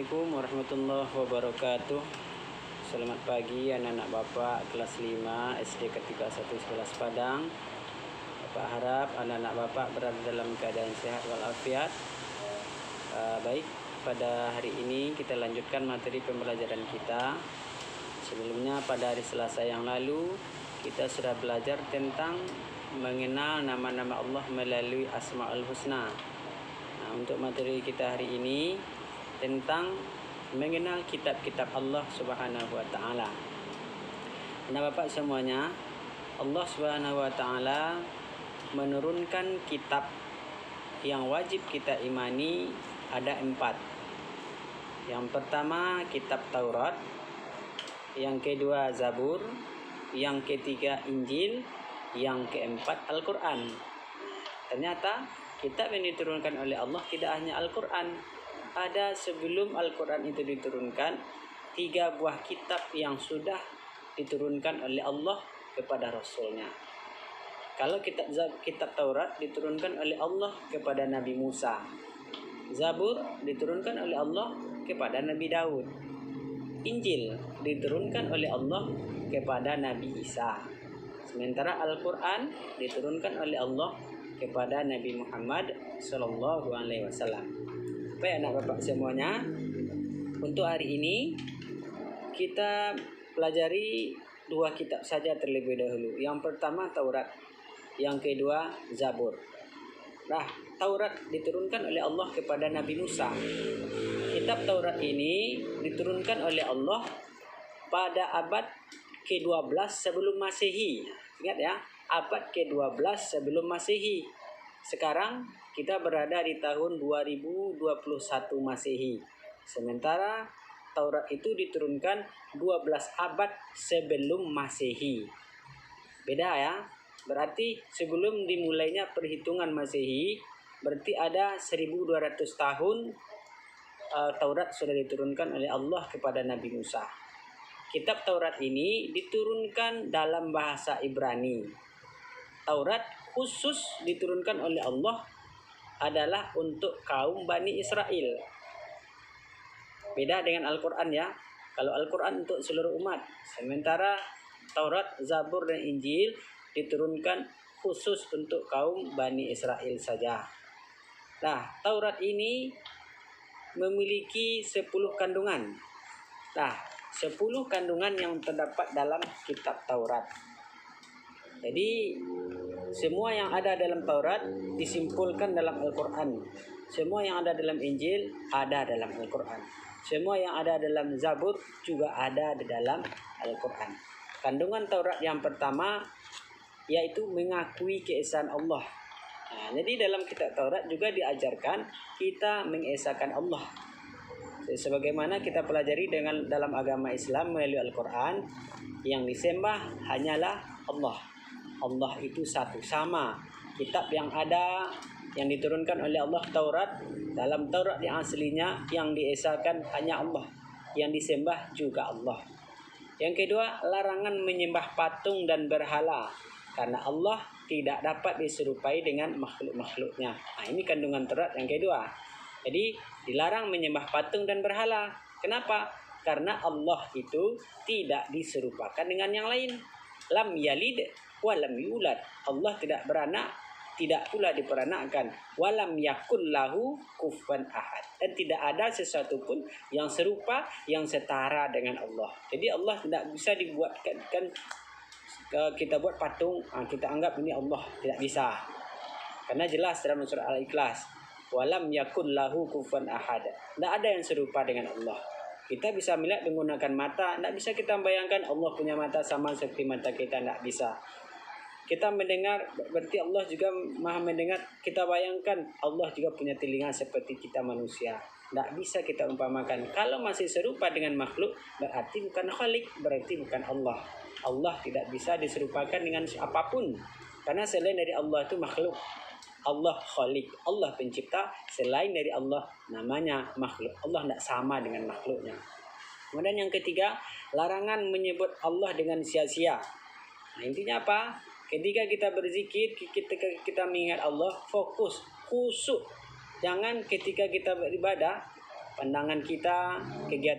Assalamualaikum warahmatullahi wabarakatuh. Selamat pagi anak-anak Bapak kelas 5 SD ketika 1 Sekolah Padang. Bapak harap anak-anak Bapak berada dalam keadaan sehat walafiat. Baik, pada hari ini kita lanjutkan materi pembelajaran kita. Sebelumnya pada hari Selasa yang lalu kita sudah belajar tentang mengenal nama-nama Allah melalui Asmaul Husna. Nah, untuk materi kita hari ini tentang mengenal kitab-kitab Allah Subhanahu wa taala. Nah, Bapak semuanya, Allah Subhanahu wa taala menurunkan kitab yang wajib kita imani ada 4. Yang pertama kitab Taurat, yang kedua Zabur, yang ketiga Injil, yang keempat Al-Quran. Ternyata kitab yang diturunkan oleh Allah tidak hanya Al-Quran. Ada sebelum Al-Quran itu diturunkan 3 buah kitab yang sudah diturunkan oleh Allah kepada Rasulnya. Kalau kitab Taurat diturunkan oleh Allah kepada Nabi Musa. Zabur diturunkan oleh Allah kepada Nabi Daud. Injil diturunkan oleh Allah kepada Nabi Isa. Sementara Al-Quran diturunkan oleh Allah kepada Nabi Muhammad SAW. Baik anak Bapak semuanya, untuk hari ini kita pelajari 2 kitab saja terlebih dahulu. Yang pertama Taurat, yang kedua Zabur. Nah, Taurat diturunkan oleh Allah kepada Nabi Musa. Kitab Taurat ini diturunkan oleh Allah pada abad ke-12 sebelum Masehi. Ingat ya, abad ke-12 sebelum Masehi. Sekarang kita berada di tahun 2021 Masehi. Sementara Taurat itu diturunkan 12 abad sebelum Masehi. Beda ya. Berarti sebelum dimulainya perhitungan Masehi, berarti ada 1200 tahun Taurat sudah diturunkan oleh Allah kepada Nabi Musa. Kitab Taurat ini diturunkan dalam bahasa Ibrani. Taurat khusus diturunkan oleh Allah adalah untuk kaum Bani Israel. Beda dengan Al-Quran ya. Kalau Al-Quran untuk seluruh umat. Sementara Taurat, Zabur, dan Injil diturunkan khusus untuk kaum Bani Israel saja. Nah, Taurat ini memiliki 10 kandungan. Nah, 10 kandungan yang terdapat dalam kitab Taurat. Jadi semua yang ada dalam Taurat disimpulkan dalam Al-Quran. Semua yang ada dalam Injil ada dalam Al-Quran. Semua yang ada dalam Zabur juga ada di dalam Al-Quran. Kandungan Taurat yang pertama yaitu mengakui keesaan Allah. Nah, jadi dalam kitab Taurat juga diajarkan kita mengesahkan Allah. Sebagaimana kita pelajari dalam agama Islam melalui Al-Quran, yang disembah hanyalah Allah. Allah itu satu, sama. Kitab yang ada yang diturunkan oleh Allah Taurat, dalam Taurat yang aslinya yang diesahkan hanya Allah, yang disembah juga Allah. Yang kedua, larangan menyembah patung dan berhala, karena Allah tidak dapat diserupai dengan makhluk-makhluknya. Nah, ini kandungan Taurat yang kedua. Jadi dilarang menyembah patung dan berhala. Kenapa? Karena Allah itu tidak diserupakan dengan yang lain. Lam yalid wa lam yulad. Allah tidak beranak, tidak pula diperanakkan. Walam yakul lahu kufuwan ahad. Dan tidak ada sesuatu pun yang serupa, yang setara dengan Allah. Jadi Allah tidak bisa dibuatkan kita buat patung, kita anggap ini Allah, tidak bisa. Karena jelas dalam surah Al-Ikhlas, walam yakul lahu kufuwan ahad. Tidak ada yang serupa dengan Allah. Kita bisa melihat menggunakan mata, tidak bisa kita bayangkan Allah punya mata sama seperti mata kita, tidak bisa. Kita mendengar, berarti Allah juga maha mendengar. Kita bayangkan Allah juga punya telinga seperti kita manusia. Tidak bisa kita umpamakan. Kalau masih serupa dengan makhluk, berarti bukan Khalik, berarti bukan Allah. Allah tidak bisa diserupakan dengan apapun. Karena selain dari Allah itu makhluk. Allah Khalik, Allah pencipta. Selain dari Allah namanya makhluk. Allah tidak sama dengan makhluknya. Kemudian yang ketiga, larangan menyebut Allah dengan sia-sia. Nah, intinya apa? Ketika kita berzikir, ketika kita mengingat Allah, fokus, khusyuk. Jangan ketika kita beribadah pandangan kita, kegiatan